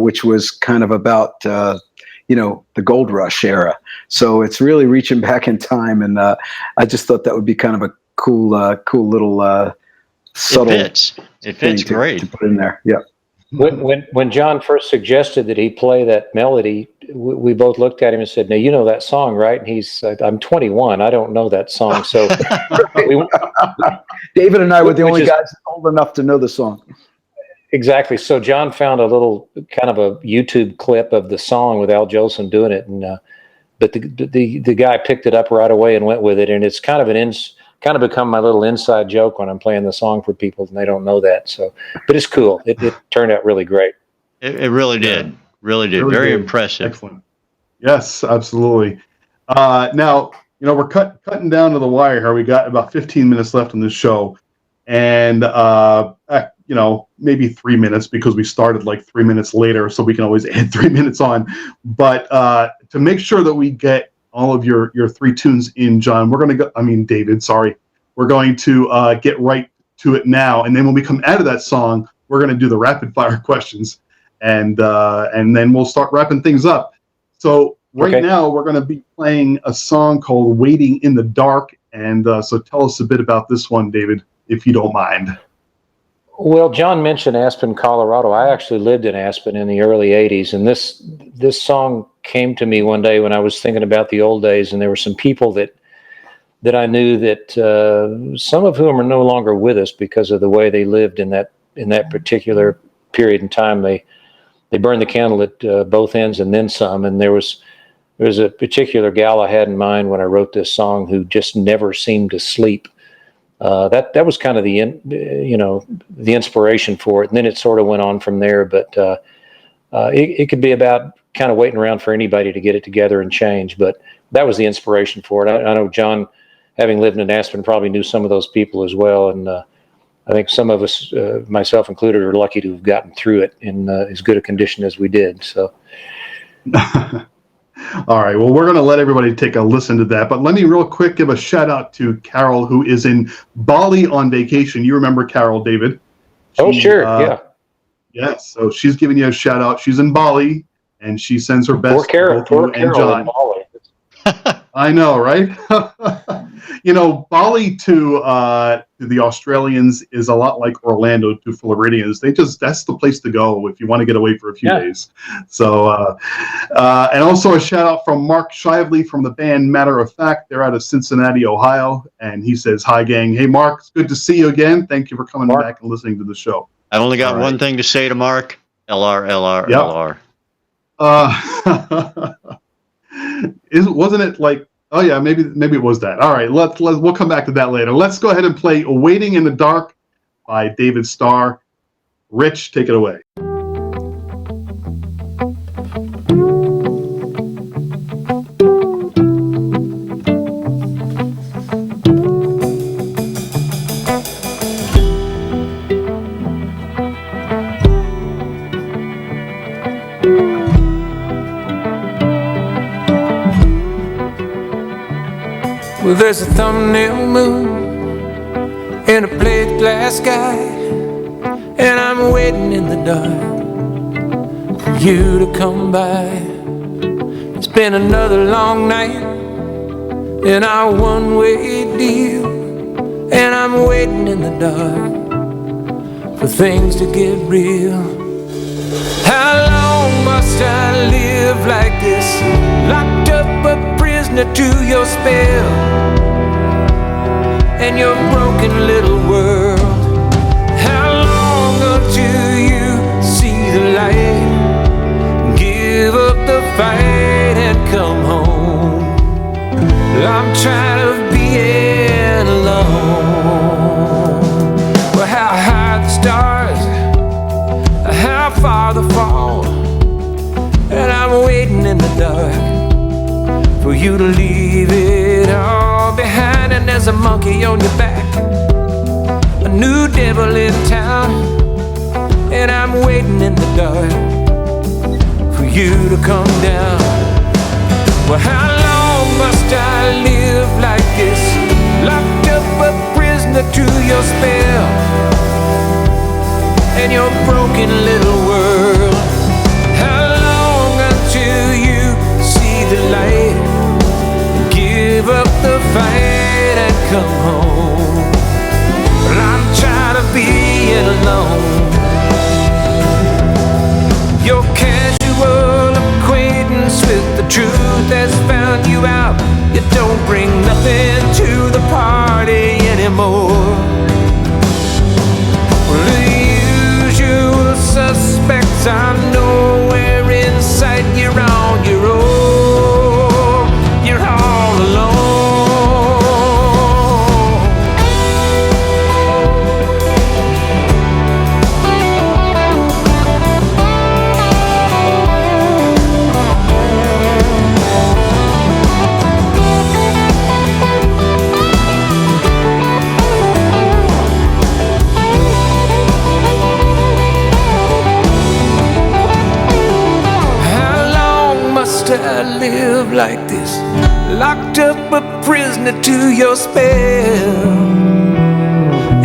[SPEAKER 4] which was kind of about the gold rush era. So it's really reaching back in time, and I just thought that would be kind of a cool little subtle.
[SPEAKER 2] It fits great
[SPEAKER 4] to put in there. Yeah.
[SPEAKER 3] When John first suggested that he play that melody, we both looked at him and said, "Now you know that song, right?" And he said, "I'm 21. I don't know that song." So
[SPEAKER 4] David and I were the only guys old enough to know the song.
[SPEAKER 3] Exactly. So John found a little kind of a YouTube clip of the song with Al Jolson doing it, and but the guy picked it up right away and went with it, and it's kind of become my little inside joke when I'm playing the song for people and they don't know that. So, but it's cool. It turned out really great.
[SPEAKER 2] It really did. Really did. Very impressive.
[SPEAKER 1] Excellent. Yes, absolutely. Now, we're cutting down to the wire here. We got about 15 minutes left on this show, and maybe 3 minutes because we started like 3 minutes later, so we can always add 3 minutes on. But to make sure that we get all of your 3 tunes in, John, David, sorry. We're going to get right to it now. And then when we come out of that song, we're going to do the rapid fire questions. And then we'll start wrapping things up. So now we're going to be playing a song called Waiting in the Dark. And so tell us a bit about this one, David, if you don't mind.
[SPEAKER 3] Well, John mentioned Aspen, Colorado. I actually lived in Aspen in the early 80s, and this song came to me one day when I was thinking about the old days, and there were some people that I knew that some of whom are no longer with us because of the way they lived in that particular period in time. They burned the candle at both ends and then some, and there was a particular gal I had in mind when I wrote this song who just never seemed to sleep. that was kind of the inspiration for it. And then it sort of went on from there. But it could be about kind of waiting around for anybody to get it together and change. But that was the inspiration for it. I know John, having lived in Aspen, probably knew some of those people as well. And I think some of us, myself included, are lucky to have gotten through it in as good a condition as we did. So.
[SPEAKER 1] All right. Well, we're going to let everybody take a listen to that. But let me real quick give a shout out to Carol, who is in Bali on vacation. You remember Carol, David?
[SPEAKER 3] Sure. Yeah.
[SPEAKER 1] Yes. So she's giving you a shout out. She's in Bali, and she sends her best
[SPEAKER 3] Poor
[SPEAKER 1] to both you and John.
[SPEAKER 3] in Bali.
[SPEAKER 1] I know, right? Bali to the Australians is a lot like Orlando to Floridians. That's the place to go if you want to get away for a few days. So, and also a shout out from Mark Shively from the band Matter of Fact. They're out of Cincinnati, Ohio. And he says, hi, gang. Hey, Mark, it's good to see you again. Thank you for coming back and listening to the show.
[SPEAKER 2] I've only got one thing to say to Mark. LR, LR,
[SPEAKER 1] yep.
[SPEAKER 2] LR.
[SPEAKER 1] Wasn't it like, oh yeah, maybe it was that. All right, we'll come back to that later. Let's go ahead and play Waiting in the Dark by David Starr. Rich, take it away.
[SPEAKER 5] Well, there's a thumbnail moon in a plate glass sky, and I'm waiting in the dark for you to come by. It's been another long night in our one-way deal, and I'm waiting in the dark for things to get real. How long must I live like this, locked up a prisoner to your spell and your broken little world? How long until you see the light, give up the fight and come home? I'm tired of being alone. Well, how high the stars, how far the fall, and I'm waiting in the dark for you to leave it all behind. And there's a monkey on your back, a new devil in town, and I'm waiting in the dark for you to come down. Well, how long must I live like this, locked up a prisoner to your spell and your broken little world? How long until you see the light, give up the fight and come home? Well, I'm tired of being alone. Your casual acquaintance with the truth has found you out. You don't bring nothing to the party anymore. Well, the usual suspects are nowhere in sight. You're on your own, you're all alone. I live like this, locked up a prisoner to your spell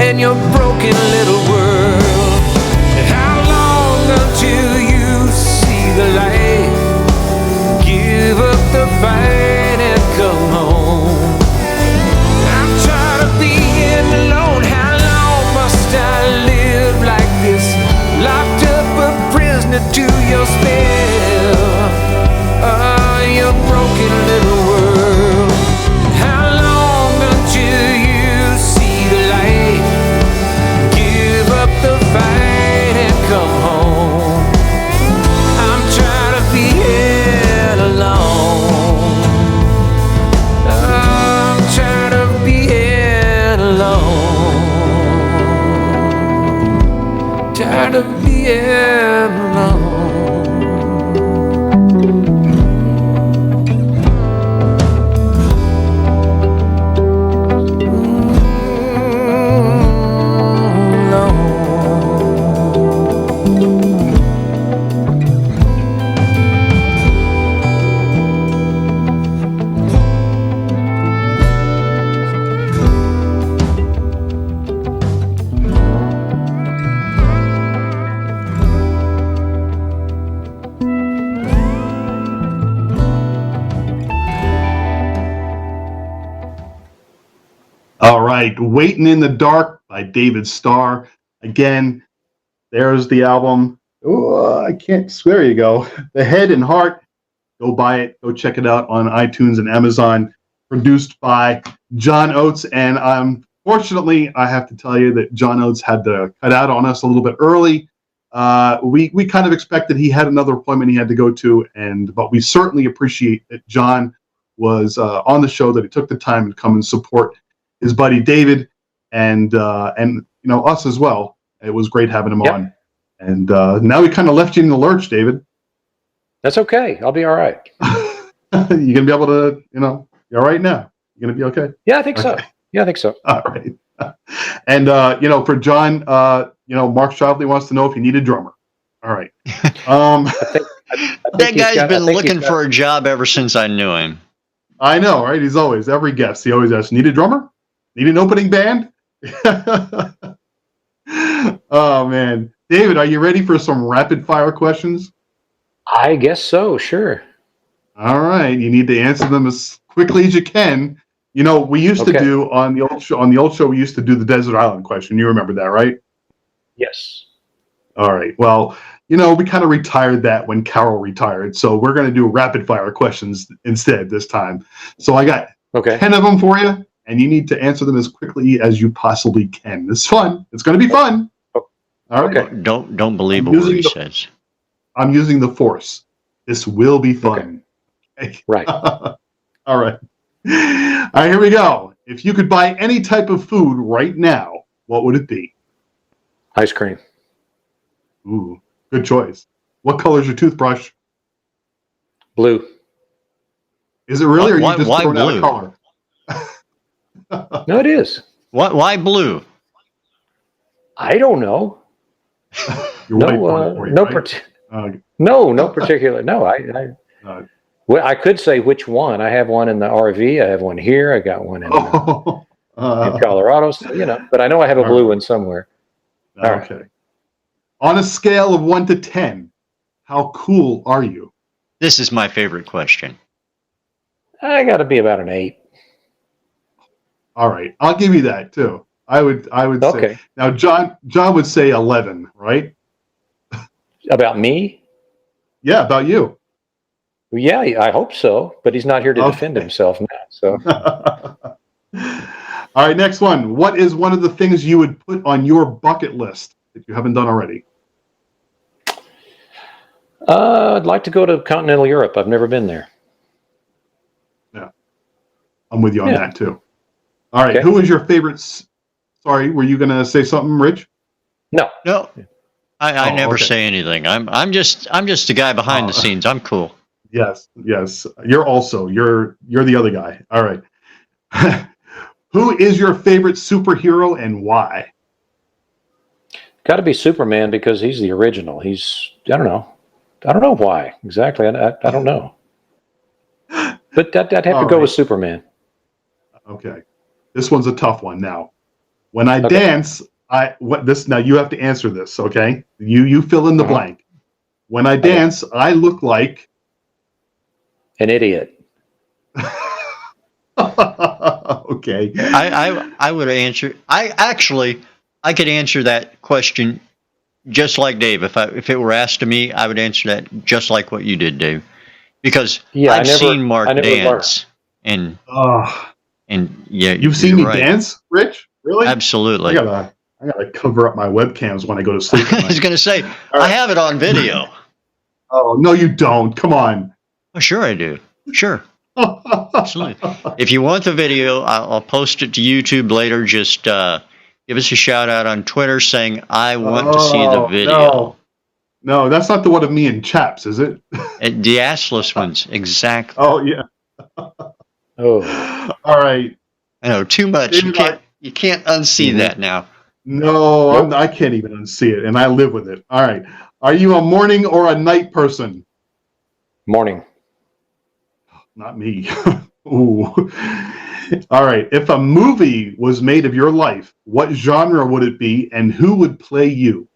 [SPEAKER 5] and your broken little world. How long until you see the light, give up the fight and come home? I'm tired of being alone. How long must I live like this, locked up a prisoner to your spell? Your broken little world. How long until you see the light, give up the fight tired of being alone.
[SPEAKER 1] All right, Waiting in the Dark by David Starr. Again, there's the album. Oh, I can't. There you go. The Head and Heart. Go buy it. Go check it out on iTunes and Amazon. Produced by John Oates. And unfortunately, I have to tell you that John Oates had to cut out on us a little bit early. We kind of expected he had another appointment he had to go to, but we certainly appreciate that John was on the show, that he took the time to come and support his buddy David and us as well. It was great having him on. And now we kind of left you in the lurch, David.
[SPEAKER 3] That's okay. I'll be all right.
[SPEAKER 1] You gonna be able to, you're all right now. You're gonna be okay.
[SPEAKER 3] Yeah, I think so.
[SPEAKER 1] Okay.
[SPEAKER 3] Yeah, I think so.
[SPEAKER 1] All right. And for John, Mark Childley wants to know if you need a drummer. All right.
[SPEAKER 3] I think
[SPEAKER 2] That guy's been looking for a job ever since I knew him.
[SPEAKER 1] I know, right? He's always, every guest, he always asks, need a drummer? Need an opening band? Oh, man. David, are you ready for some rapid fire questions?
[SPEAKER 3] I guess so, sure.
[SPEAKER 1] All right. You need to answer them as quickly as you can. We used to do on the old show, we used to do the Desert Island question. You remember that, right?
[SPEAKER 3] Yes.
[SPEAKER 1] All right. Well, we kind of retired that when Carol retired. So we're going to do rapid fire questions instead this time. So I got 10 of them for you, and you need to answer them as quickly as you possibly can. It's fun. It's going to be fun. All right.
[SPEAKER 2] Okay. Don't believe a word he says.
[SPEAKER 1] I'm using the force. This will be fun. Okay.
[SPEAKER 3] Right.
[SPEAKER 1] All right. All right, here we go. If you could buy any type of food right now, what would it be?
[SPEAKER 3] Ice cream.
[SPEAKER 1] Ooh, good choice. What color is your toothbrush?
[SPEAKER 3] Blue.
[SPEAKER 1] Is it really, or
[SPEAKER 2] Why-
[SPEAKER 1] are you just
[SPEAKER 2] why
[SPEAKER 1] throwing out a
[SPEAKER 2] blue?
[SPEAKER 1] color?
[SPEAKER 3] No, it is.
[SPEAKER 2] Why blue?
[SPEAKER 3] I don't know.
[SPEAKER 1] Your
[SPEAKER 3] No,
[SPEAKER 1] whiteboard for you,
[SPEAKER 3] no,
[SPEAKER 1] right?
[SPEAKER 3] no particular. No, I could say which one. I have one in the RV. I have one here. I got one in Colorado. So, but I know I have a blue one somewhere. All right.
[SPEAKER 1] Okay. On a scale of 1 to 10, how cool are you?
[SPEAKER 2] This is my favorite question.
[SPEAKER 3] I got to be about an 8.
[SPEAKER 1] All right, I'll give you that too. I would say. Now, John would say 11, right?
[SPEAKER 3] About me?
[SPEAKER 1] Yeah, about you.
[SPEAKER 3] Yeah, I hope so. But he's not here to defend himself now. So.
[SPEAKER 1] All right, next one. What is one of the things you would put on your bucket list that you haven't done already?
[SPEAKER 3] I'd like to go to continental Europe. I've never been there.
[SPEAKER 1] Yeah, I'm with you on that too. All right, who is your favorite? Sorry, were you going to say something, Rich?
[SPEAKER 3] No.
[SPEAKER 2] I never say anything. I'm just the guy behind the scenes. I'm cool.
[SPEAKER 1] Yes. You're the other guy. All right. Who is your favorite superhero and why?
[SPEAKER 3] Got to be Superman because he's the original. I don't know why exactly. I don't know. But I'd have to go with Superman.
[SPEAKER 1] Okay. This one's a tough one now. When I dance, now you have to answer this, okay? You fill in the blank. When I dance, I look like
[SPEAKER 3] an idiot.
[SPEAKER 1] Okay.
[SPEAKER 2] I would answer. I could answer that question just like Dave. If it were asked to me, I would answer that just like what you did, Dave. Because I've seen Mark dance, and
[SPEAKER 1] you've seen me dance, Rich? Really?
[SPEAKER 2] Absolutely.
[SPEAKER 1] I gotta cover up my webcams when I go to sleep.
[SPEAKER 2] I was going to say I have it on video.
[SPEAKER 1] Oh no, you don't! Come on.
[SPEAKER 2] Oh, sure I do. Sure. Absolutely. If you want the video, I'll post it to YouTube later. Just give us a shout out on Twitter saying, I want to see the video.
[SPEAKER 1] No. No, that's not the one of me and Chaps, is it?
[SPEAKER 2] The assless ones, exactly.
[SPEAKER 1] Oh, yeah.
[SPEAKER 3] Oh,
[SPEAKER 1] All right.
[SPEAKER 2] I know, too much.
[SPEAKER 1] David,
[SPEAKER 2] You can't unsee that now.
[SPEAKER 1] No,
[SPEAKER 3] Nope.
[SPEAKER 1] I can't even unsee it, and I live with it. All right. Are you a morning or a night person?
[SPEAKER 3] morning.
[SPEAKER 1] Not me. Ooh. All right. If a movie was made of your life, what genre would it be, and who would play you?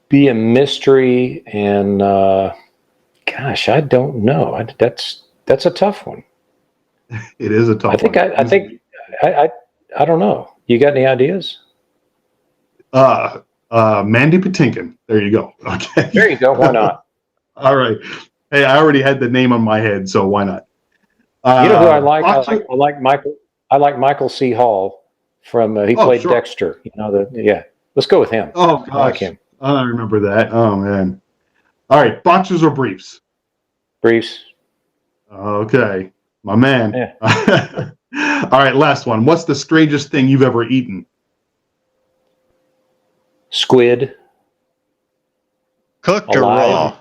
[SPEAKER 3] Be a mystery, and gosh, I don't know. That's a tough one.
[SPEAKER 1] It is a tough one.
[SPEAKER 3] I don't know. You got any ideas?
[SPEAKER 1] Mandy Patinkin. There you go. Okay.
[SPEAKER 3] There you go. Why not?
[SPEAKER 1] All right. Hey, I already had the name on my head, so why not?
[SPEAKER 3] You know who I like?
[SPEAKER 1] Boxer-
[SPEAKER 3] I like Michael. I like Michael C. Hall from. He played
[SPEAKER 1] sure.
[SPEAKER 3] Dexter. You know yeah. Let's go with him.
[SPEAKER 1] Oh
[SPEAKER 3] I like
[SPEAKER 1] gosh,
[SPEAKER 3] him.
[SPEAKER 1] I remember that. Oh man. All right, boxers or briefs?
[SPEAKER 3] Briefs.
[SPEAKER 1] Okay, my man.
[SPEAKER 3] Yeah.
[SPEAKER 1] All right, last one. What's the strangest thing you've ever eaten?
[SPEAKER 3] Squid.
[SPEAKER 2] Cooked or
[SPEAKER 3] Alive.
[SPEAKER 2] raw?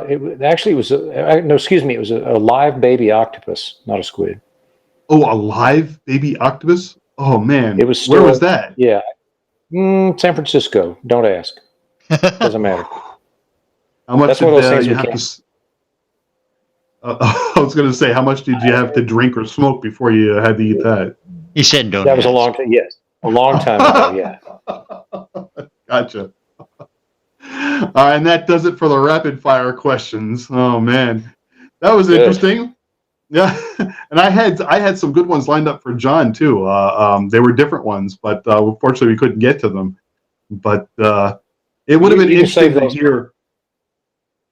[SPEAKER 3] It was it was a live baby octopus, not a squid.
[SPEAKER 1] Oh, a live baby octopus? Oh man,
[SPEAKER 3] It was
[SPEAKER 1] where
[SPEAKER 3] still-
[SPEAKER 1] was that?
[SPEAKER 3] Yeah. San Francisco. Don't ask. Doesn't matter.
[SPEAKER 1] How much
[SPEAKER 3] That's
[SPEAKER 1] did
[SPEAKER 3] one of those things
[SPEAKER 1] you
[SPEAKER 3] we
[SPEAKER 1] have
[SPEAKER 3] can't-
[SPEAKER 1] to? I was going to say, how much did you have to drink or smoke before you had to eat that?
[SPEAKER 2] He said don't
[SPEAKER 3] That was a
[SPEAKER 2] ask.
[SPEAKER 3] long time. Yes, a long time ago. Yeah.
[SPEAKER 1] Gotcha. And that does it for the rapid fire questions. Oh man, that was
[SPEAKER 3] Good.
[SPEAKER 1] interesting. Yeah, and I had some good ones lined up for John too. They were different ones, but unfortunately we couldn't get to them. But it would have been
[SPEAKER 3] You can
[SPEAKER 1] interesting
[SPEAKER 3] save
[SPEAKER 1] to
[SPEAKER 3] those.
[SPEAKER 1] hear.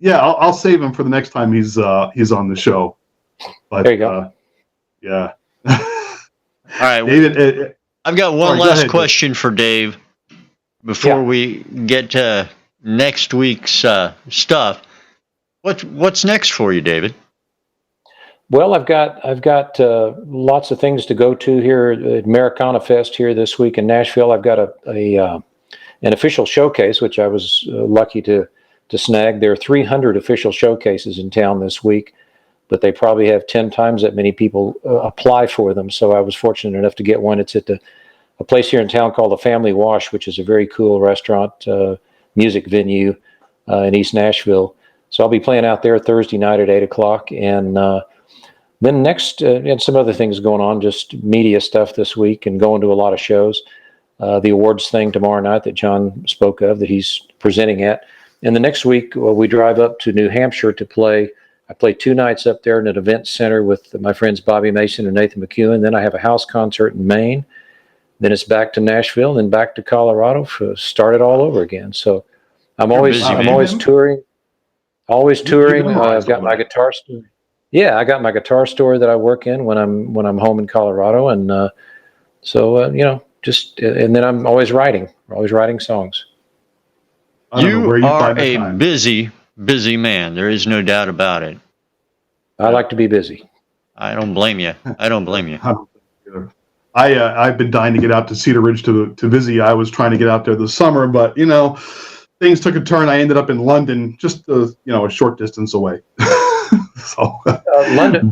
[SPEAKER 1] Yeah, I'll save him for the next time he's on the show. But
[SPEAKER 3] There you go.
[SPEAKER 1] yeah.
[SPEAKER 2] All right.
[SPEAKER 1] David,
[SPEAKER 2] I've got one
[SPEAKER 1] Sorry, go
[SPEAKER 2] last
[SPEAKER 1] ahead,
[SPEAKER 2] question for Dave before
[SPEAKER 3] Yeah.
[SPEAKER 2] we get to next week's stuff. What's next for you, David?
[SPEAKER 3] Well, I've got lots of things to go to here at Americana Fest here this week in Nashville. I've got an official showcase, which I was lucky to snag. There are 300 official showcases in town this week, but they probably have 10 times that many people apply for them. So I was fortunate enough to get one. It's at a place here in town called the Family Wash, which is a very cool restaurant, music venue in East Nashville. So I'll be playing out there Thursday night at 8 o'clock. And then next, and some other things going on, just media stuff this week and going to a lot of shows. The awards thing tomorrow night that John spoke of that he's presenting at. And the next week, we drive up to New Hampshire to play. I play 2 nights up there in an event center with my friends Bobby Mason and Nathan McEwen. Then I have a house concert in Maine. Then it's back to Nashville, and then back to Colorado to start it all over again. So I'm
[SPEAKER 2] You're
[SPEAKER 3] always
[SPEAKER 2] busy,
[SPEAKER 3] I'm
[SPEAKER 2] man.
[SPEAKER 3] always touring. Always
[SPEAKER 1] You
[SPEAKER 3] touring.
[SPEAKER 1] memorize
[SPEAKER 3] I've got
[SPEAKER 1] all
[SPEAKER 3] my
[SPEAKER 1] that.
[SPEAKER 3] guitar store. Yeah, I got my guitar store that I work in when I'm home in Colorado, and and then I'm always writing. Always writing songs.
[SPEAKER 1] I don't know where
[SPEAKER 2] You
[SPEAKER 1] you
[SPEAKER 2] are
[SPEAKER 1] find the
[SPEAKER 2] a
[SPEAKER 1] time.
[SPEAKER 2] busy man. There is no doubt about it.
[SPEAKER 3] I like to be busy.
[SPEAKER 2] I don't blame you. I don't blame you.
[SPEAKER 1] I've been dying to get out to Cedar Ridge to visit. I was trying to get out there this summer, but things took a turn. I ended up in London, just a short distance away. So,
[SPEAKER 3] London,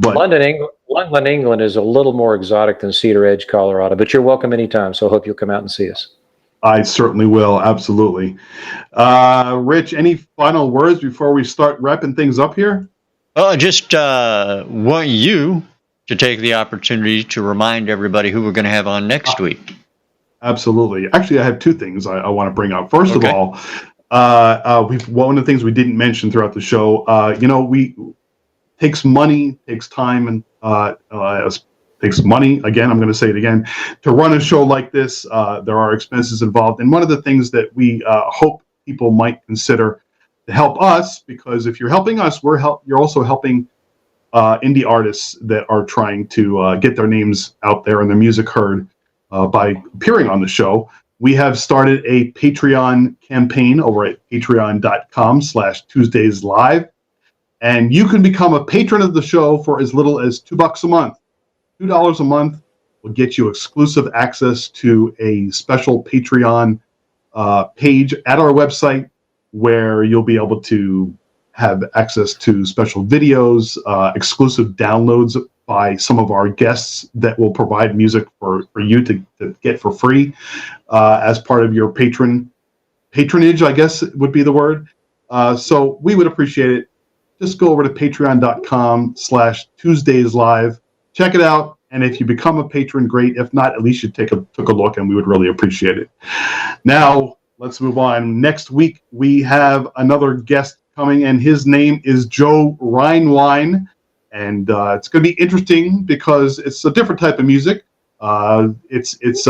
[SPEAKER 3] England is a little more exotic than Cedar Edge, Colorado. But you're welcome anytime. So I hope you'll come out and see us.
[SPEAKER 1] I certainly will. Absolutely. Rich, any final words before we start wrapping things up here?
[SPEAKER 2] Well, I just want you to take the opportunity to remind everybody who we're going to have on next week.
[SPEAKER 1] Absolutely. Actually, I have 2 things I want to bring up. First
[SPEAKER 2] Okay.
[SPEAKER 1] of all, one of the things we didn't mention throughout the show, takes money, takes time, and takes money. Again, I'm going to say it again. To run a show like this, there are expenses involved. And one of the things that we hope people might consider to help us, because if you're helping us, you're also helping indie artists that are trying to get their names out there and their music heard by appearing on the show. We have started a Patreon campaign over at patreon.com/TuesdaysLive. And you can become a patron of the show for as little as $2 a month. $2 a month will get you exclusive access to a special Patreon page at our website where you'll be able to have access to special videos, exclusive downloads by some of our guests that will provide music for you to get for free as part of your patronage, I guess would be the word. So we would appreciate it. Just go over to patreon.com/TuesdaysLive. Check it out. And if you become a patron, great. If not, at least you took a look, and we would really appreciate it. Now, let's move on. Next week, we have another guest coming, and his name is Joe Rhinewine. And it's going to be interesting because it's a different type of music. It's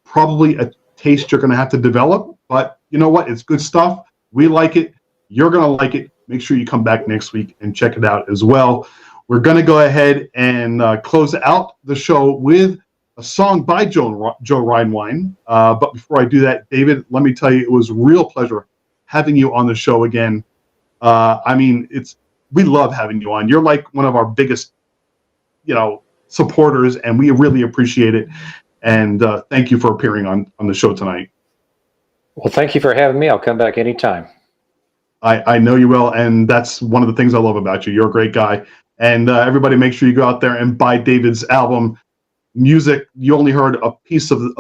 [SPEAKER 1] probably a taste you're going to have to develop. But you know what? It's good stuff. We like it. You're going to like it. Make sure you come back next week and check it out as well. We're going to go ahead and close out the show with a song by Joe Rhinewine. But before I do that, David, let me tell you, it was a real pleasure having you on the show again. We love having you on. You're like one of our biggest, supporters, and we really appreciate it. And thank you for appearing on the show tonight.
[SPEAKER 3] Well, thank you for having me. I'll come back anytime.
[SPEAKER 1] I know you will, and that's one of the things I love about you. You're a great guy. And everybody make sure you go out there and buy David's album. Music, you only heard a piece of the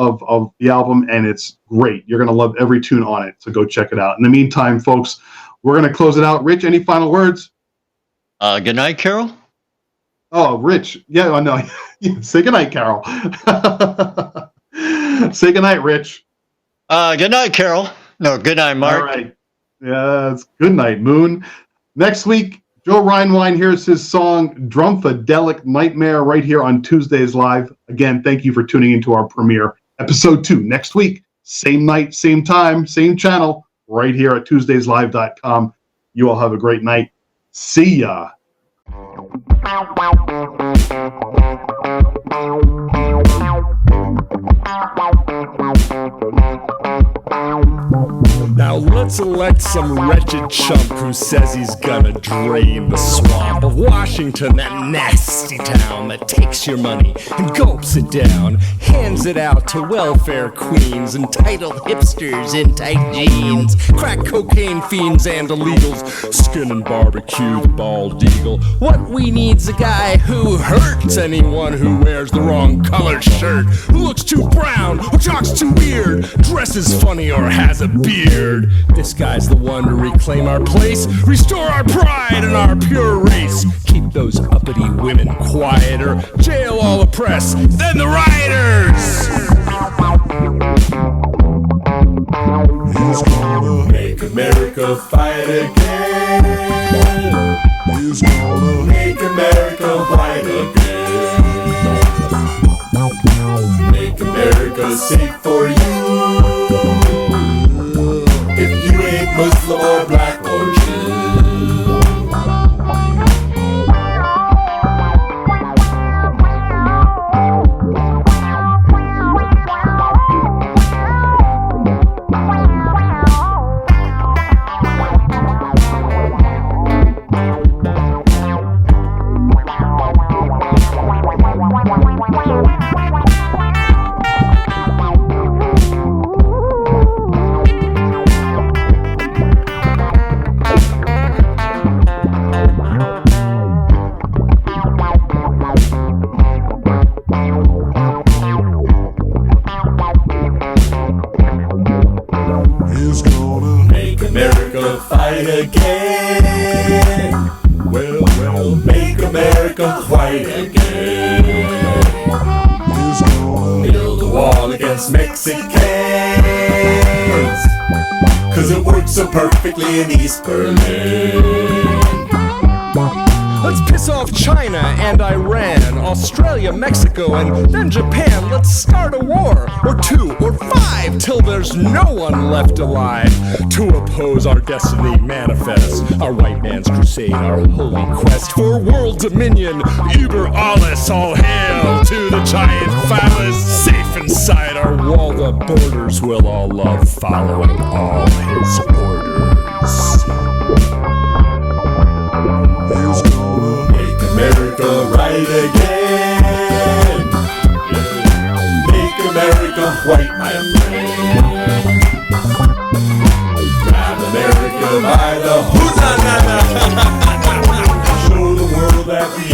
[SPEAKER 1] album, and it's great. You're going to love every tune on it, so go check it out. In the meantime, folks, we're going to close it out. Rich, any final words?
[SPEAKER 2] Good night, Carol.
[SPEAKER 1] Oh, Rich. Yeah, I know. Say good night, Carol. Say good night, Rich.
[SPEAKER 2] Good night, Carol. No, good night, Mark.
[SPEAKER 1] All right. Yeah, it's good night, Moon. Next week, Joe Rhinewine, here's his song, Drumfadelic Nightmare, right here on Tuesdays Live. Again, thank you for tuning into our premiere, episode 2, next week. Same night, same time, same channel, right here at TuesdaysLive.com. You all have a great night. See ya.
[SPEAKER 6] Now let's elect some wretched chump who says he's gonna drain the swamp of Washington, that nasty town that takes your money and gulps it down, hands it out to welfare queens, entitled hipsters in tight jeans, crack cocaine fiends and illegals, skinning barbecue the bald eagle. What we need's a guy who hurts anyone who wears the wrong colored shirt, who looks too brown, who talks too weird, dresses funny or has a beard. This guy's the one to reclaim our place, restore our pride and our pure race, keep those uppity women quieter, jail all the press, then the rioters. He's gonna make America fight again. He's gonna make America white again. Make America safe for you. If you ain't Muslim or black or Jew. Again. Well, make America white again. Build a wall against Mexicans, 'cause it works so perfectly in East Berlin. Let's piss off China and Iran, Australia, Mexico, and then Japan. Let's start a war, or 2, or 5, till there's no one left alive to oppose our destiny manifest, our white man's crusade, our holy quest for world dominion. Über alles, all hail to the giant phallus, safe inside our wall. The borders will all love following all his orders. it again. Make America white, my friend. Grab America by the hood. Show the world that we